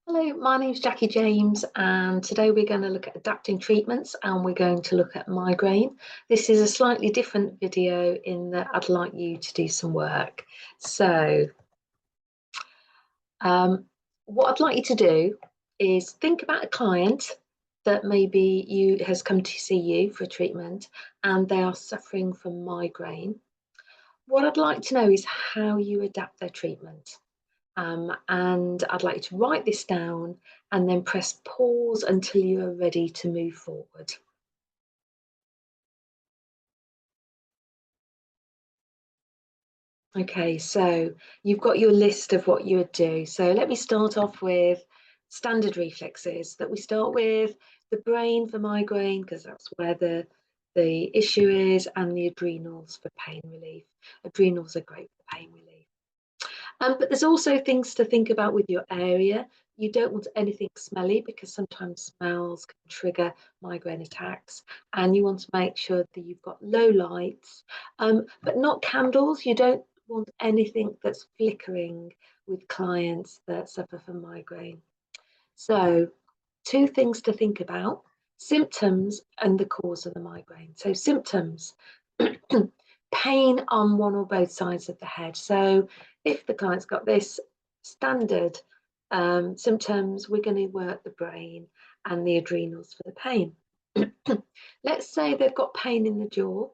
Hello, my name's Jackie James, and today we're going to look at adapting treatments and we're going to look at migraine. This is a slightly different video in that I'd like you to do some work. So, what I'd like you to do is think about a client that maybe has come to see you for treatment and they are suffering from migraine. What I'd like to know is how you adapt their treatment. And I'd like you to write this down and then press pause until you are ready to move forward. Okay, so you've got your list of what you would do. So let me start off with standard reflexes that we start with the brain for migraine, because that's where the issue is, and the adrenals for pain relief. Adrenals are great for pain relief. But there's also things to think about with your area. You don't want anything smelly because sometimes smells can trigger migraine attacks, and you want to make sure that you've got low lights, but not candles. You don't want anything that's flickering with clients that suffer from migraine. So, two things to think about: symptoms and the cause of the migraine. So, symptoms. Pain on one or both sides of the head. So if the client's got this standard symptoms, we're going to work the brain and the adrenals for the pain. Let's say they've got pain in the jaw.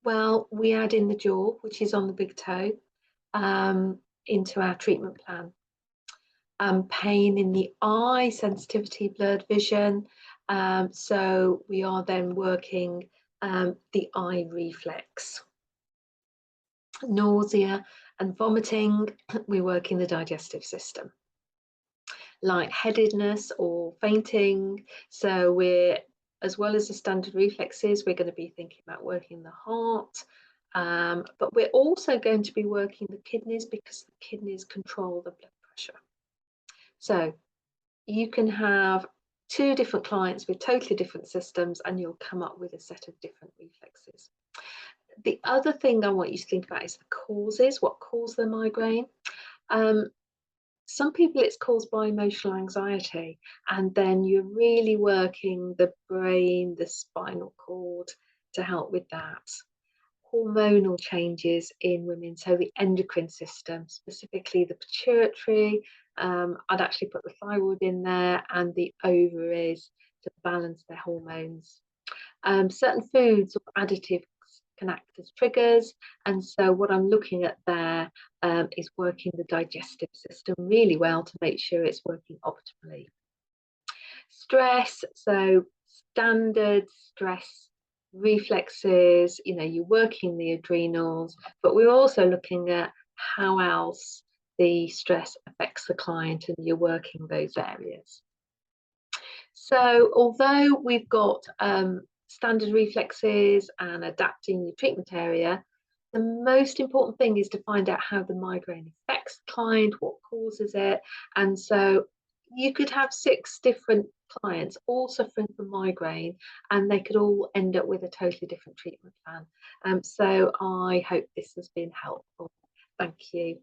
Well, we add in the jaw, which is on the big toe, into our treatment plan. Pain in the eye, sensitivity, blurred vision. So we are then working the eye reflex. Nausea and vomiting, we work in the digestive system. Lightheadedness or fainting, so we're, as well as the standard reflexes, we're going to be thinking about working the heart, but we're also going to be working the kidneys because the kidneys control the blood pressure. So you can have two different clients with totally different systems and you'll come up with a set of different reflexes. The other thing I want you to think about is the causes, what causes the migraine. Some people it's caused by emotional anxiety, and then you're really working the brain, the spinal cord to help with that. Hormonal changes in women, so the endocrine system, specifically the pituitary, I'd actually put the thyroid in there, and the ovaries to balance their hormones. Certain foods or additives can act as triggers, and so what I'm looking at there is working the digestive system really well to make sure it's working optimally. Stress, so standard stress reflexes, you're working the adrenals, but we're also looking at how else the stress affects the client, and you're working those areas. So although we've got standard reflexes and adapting your treatment area, the most important thing is to find out how the migraine affects the client, what causes it. And so you could have 6 different clients all suffering from migraine, and they could all end up with a totally different treatment plan. So I hope this has been helpful. Thank you.